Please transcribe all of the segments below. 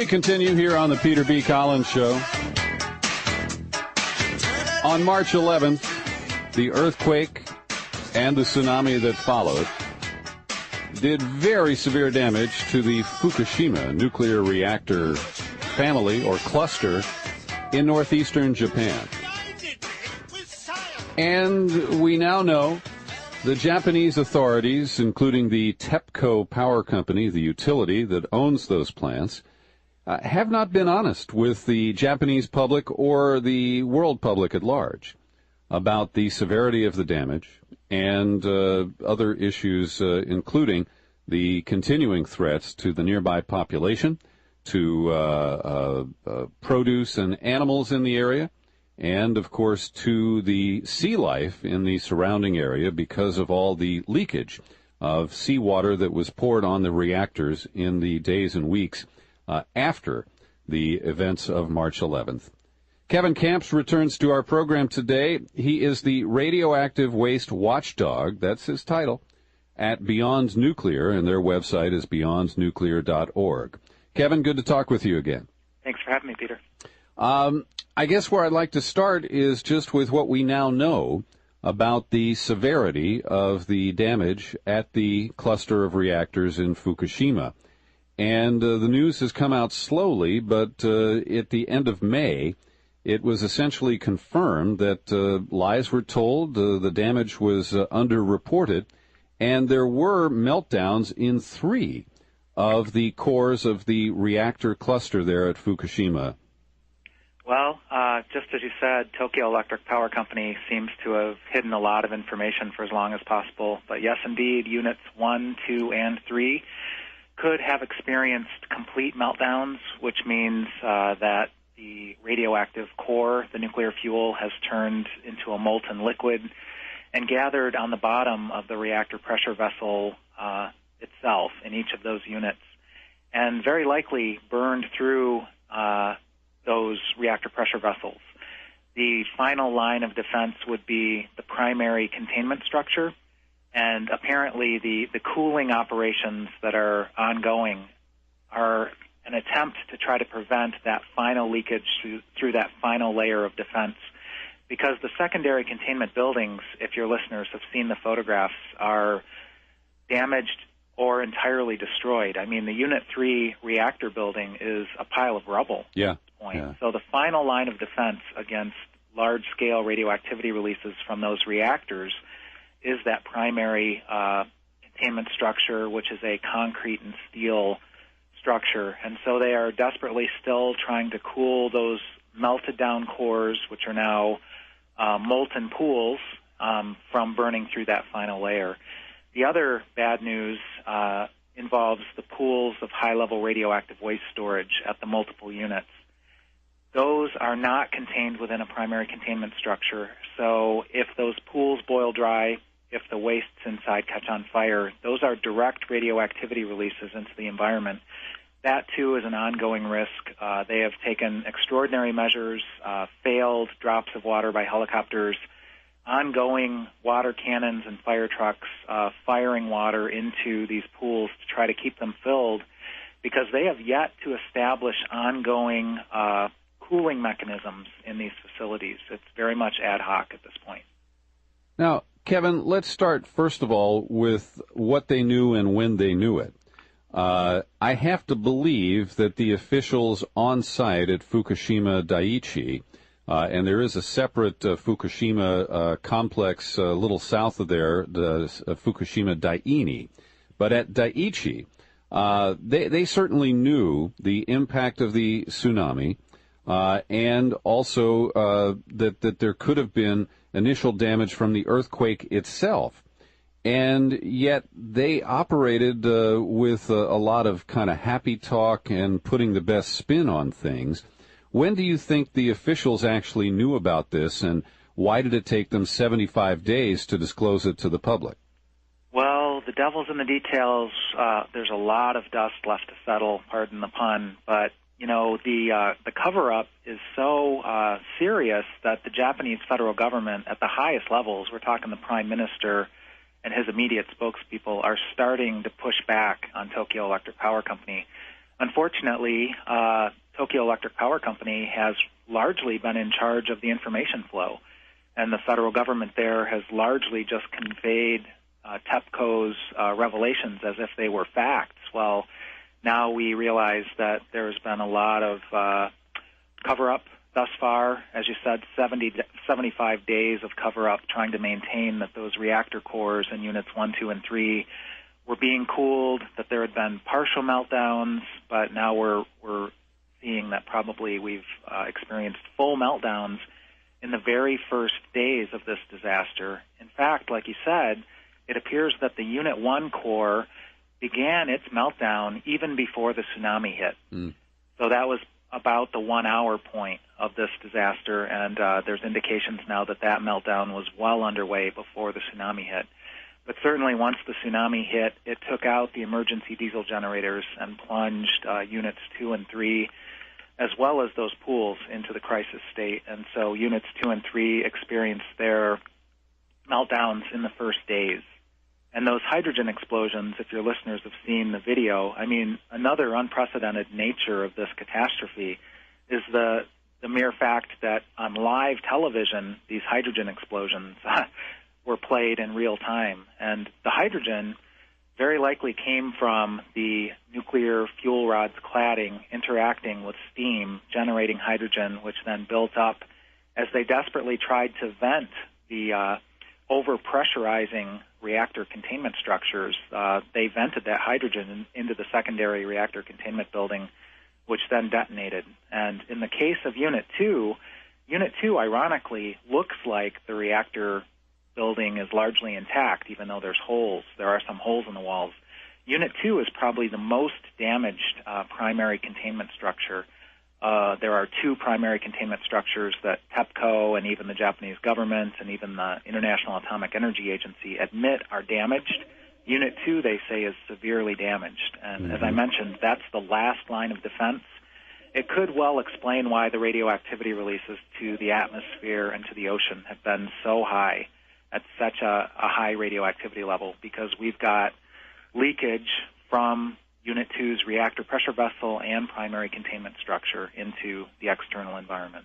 We continue here on the Peter B. Collins Show. On March 11th, the earthquake and the tsunami that followed did very severe damage to the Fukushima nuclear reactor family or cluster in northeastern Japan. And we now know the Japanese authorities, including the TEPCO power company, the utility that owns those plants, have not been honest with the Japanese public or the world public at large about the severity of the damage and other issues, including the continuing threats to the nearby population, to produce and animals in the area, and, of course, to the sea life in the surrounding area because of all the leakage of seawater that was poured on the reactors in the days and weeks after the events of March 11th. Kevin Camps returns to our program today. He is the radioactive waste watchdog, that's his title, at Beyond Nuclear, and their website is beyondnuclear.org. Kevin, good to talk with you again. Thanks for having me, Peter. I guess where I'd like to start is just with what we now know about the severity of the damage at the cluster of reactors in Fukushima. And the news has come out slowly, but at the end of May, it was essentially confirmed that lies were told, the damage was underreported, and there were meltdowns in 3 of the cores of the reactor cluster there at Fukushima. Well, just as you said, Tokyo Electric Power Company seems to have hidden a lot of information for as long as possible. But yes, indeed, units 1, 2, and 3 could have experienced complete meltdowns, which means that the radioactive core, the nuclear fuel, has turned into a molten liquid and gathered on the bottom of the reactor pressure vessel itself in each of those units, and very likely burned through those reactor pressure vessels. The final line of defense would be the primary containment structure, and apparently the cooling operations that are ongoing are an attempt to try to prevent that final leakage through that final layer of defense, because the secondary containment buildings, if your listeners have seen the photographs, are damaged or entirely destroyed. I mean, the Unit 3 reactor building is a pile of rubble at this point. Yeah. So the final line of defense against large-scale radioactivity releases from those reactors is that primary containment structure, which is a concrete and steel structure. And so they are desperately still trying to cool those melted-down cores, which are now molten pools, from burning through that final layer. The other bad news involves the pools of high-level radioactive waste storage at the multiple units. Those are not contained within a primary containment structure, so if those pools boil dry, if the wastes inside catch on fire, those are direct radioactivity releases into the environment. That, too, is an ongoing risk. They have taken extraordinary measures, failed drops of water by helicopters, ongoing water cannons and fire trucks firing water into these pools to try to keep them filled, because they have yet to establish ongoing cooling mechanisms in these facilities. It's very much ad hoc at this point. Now, Kevin, let's start, first of all, with what they knew and when they knew it. I have to believe that the officials on site at Fukushima Daiichi, and there is a separate Fukushima complex a little south of there, the Fukushima Daini, but at Daiichi, they certainly knew the impact of the tsunami, and also that there could have been initial damage from the earthquake itself. And yet they operated with a lot of kind of happy talk and putting the best spin on things. When do you think the officials actually knew about this, and why did it take them 75 days to disclose it to the public? Well, the devil's in the details. There's a lot of dust left to settle, pardon the pun, but you know, the cover-up is so serious that the Japanese federal government at the highest levels, we're talking the Prime Minister and his immediate spokespeople, are starting to push back on Tokyo Electric Power Company. Unfortunately, Tokyo Electric Power Company has largely been in charge of the information flow, and the federal government there has largely just conveyed TEPCO's revelations as if they were facts. Well, now we realize that there's been a lot of cover-up thus far. As you said, 75 days of cover-up trying to maintain that those reactor cores in units 1, 2, and 3 were being cooled, that there had been partial meltdowns, but now we're seeing that probably we've experienced full meltdowns in the very first days of this disaster. In fact, like you said, it appears that the Unit 1 core began its meltdown even before the tsunami hit. So that was about the 1 hour point of this disaster, and there's indications now that that meltdown was well underway before the tsunami hit. But certainly once the tsunami hit, it took out the emergency diesel generators and plunged Units 2 and 3, as well as those pools, into the crisis state. And so Units 2 and 3 experienced their meltdowns in the first days. And those hydrogen explosions, if your listeners have seen the video, I mean, another unprecedented nature of this catastrophe is the mere fact that on live television, these hydrogen explosions were played in real time. And the hydrogen very likely came from the nuclear fuel rod's cladding interacting with steam, generating hydrogen, which then built up as they desperately tried to vent the overpressurizing reactor containment structures. They vented that hydrogen into the secondary reactor containment building, which then detonated. And in the case of Unit 2, ironically, looks like the reactor building is largely intact, even though there's holes. There are some holes in the walls. Unit 2 is probably the most damaged primary containment structure. There are two primary containment structures that TEPCO and even the Japanese government and even the International Atomic Energy Agency admit are damaged. Unit 2, they say, is severely damaged. And as I mentioned, that's the last line of defense. It could well explain why the radioactivity releases to the atmosphere and to the ocean have been so high, at such a high radioactivity level, because we've got leakage from Unit 2's reactor pressure vessel and primary containment structure into the external environment.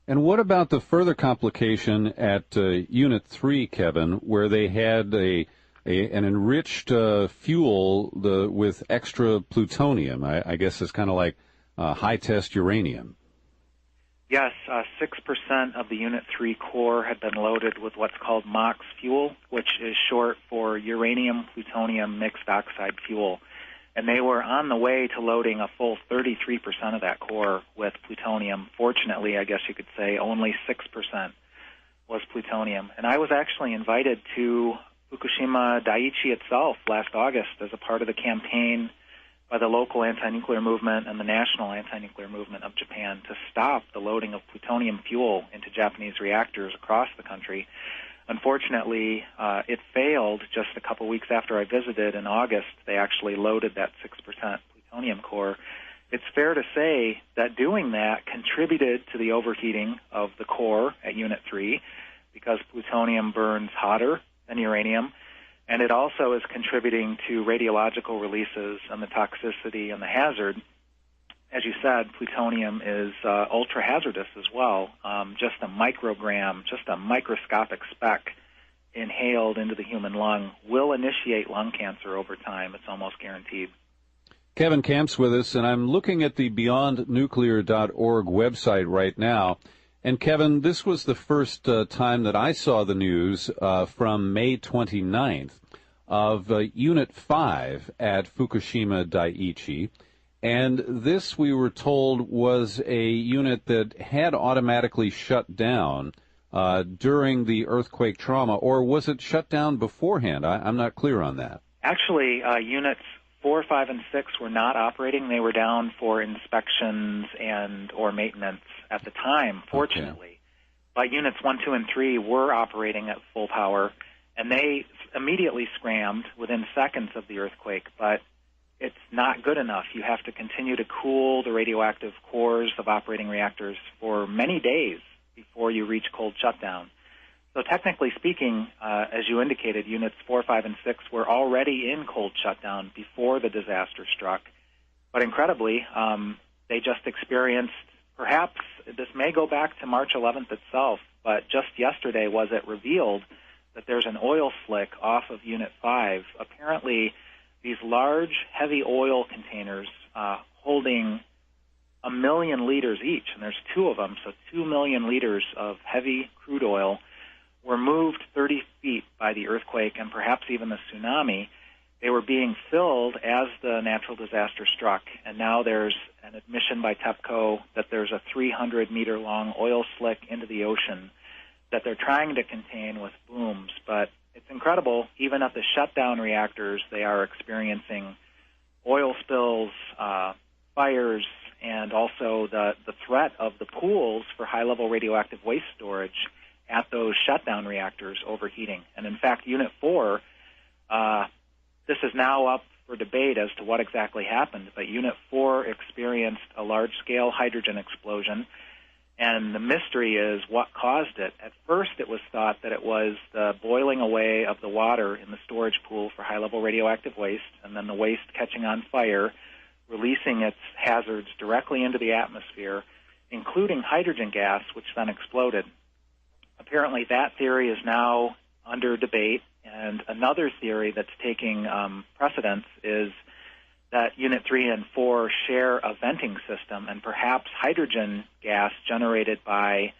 And what about the further complication at Unit 3, Kevin, where they had an enriched fuel with extra plutonium? I guess it's kind of like high-test uranium. Yes, 6% of the Unit 3 core had been loaded with what's called MOX fuel, which is short for uranium-plutonium mixed oxide fuel. And they were on the way to loading a full 33% of that core with plutonium. Fortunately, I guess you could say, only 6% was plutonium. And I was actually invited to Fukushima Daiichi itself last August as a part of the campaign by the local anti-nuclear movement and the national anti-nuclear movement of Japan to stop the loading of plutonium fuel into Japanese reactors across the country. Unfortunately, it failed just a couple weeks after I visited in August. They actually loaded that 6% plutonium core. It's fair to say that doing that contributed to the overheating of the core at Unit 3 because plutonium burns hotter than uranium. And it also is contributing to radiological releases and the toxicity and the hazard. As you said, plutonium is ultra-hazardous as well. Just a microgram, just a microscopic speck inhaled into the human lung will initiate lung cancer over time. It's almost guaranteed. Kevin Camp's with us, and I'm looking at the beyondnuclear.org website right now. And, Kevin, this was the first time that I saw the news from May 29th of Unit 5 at Fukushima Daiichi. And this, we were told, was a unit that had automatically shut down during the earthquake trauma, or was it shut down beforehand? I'm not clear on that. Actually, Units 4, 5, and 6 were not operating. They were down for inspections and or maintenance at the time, fortunately. Okay. But Units 1, 2, and 3 were operating at full power, and they immediately scrammed within seconds of the earthquake, but it's not good enough. You have to continue to cool the radioactive cores of operating reactors for many days before you reach cold shutdown. So technically speaking, as you indicated, Units 4, 5, and 6 were already in cold shutdown before the disaster struck. But incredibly, they just experienced, perhaps this may go back to March 11th itself, but just yesterday was it revealed that there's an oil slick off of Unit 5. Apparently, these large, heavy oil containers holding 1 million liters each, and there's 2 of them, so 2 million liters of heavy crude oil were moved 30 feet by the earthquake and perhaps even the tsunami. They were being filled as the natural disaster struck, and now there's an admission by TEPCO that there's a 300-meter-long oil slick into the ocean that they're trying to contain with booms. But it's incredible, even at the shutdown reactors, they are experiencing oil spills, fires, and also the threat of the pools for high-level radioactive waste storage at those shutdown reactors overheating. And in fact, Unit 4, this is now up for debate as to what exactly happened, but Unit 4 experienced a large-scale hydrogen explosion, and the mystery is what caused it. At first, it was thought that it was the boiling away of the water in the storage pool for high-level radioactive waste, and then the waste catching on fire, releasing its hazards directly into the atmosphere, including hydrogen gas, which then exploded. Apparently, that theory is now under debate, and another theory that's taking precedence is that Unit 3 and 4 share a venting system, and perhaps hydrogen gas generated by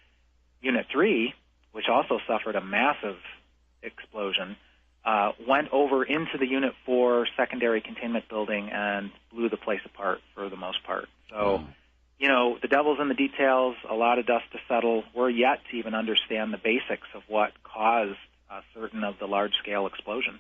Unit 3, which also suffered a massive explosion, went over into the Unit 4 secondary containment building and blew the place apart for the most part. So, you know, the devil's in the details, a lot of dust to settle. We're yet to even understand the basics of what caused certain of the large-scale explosions.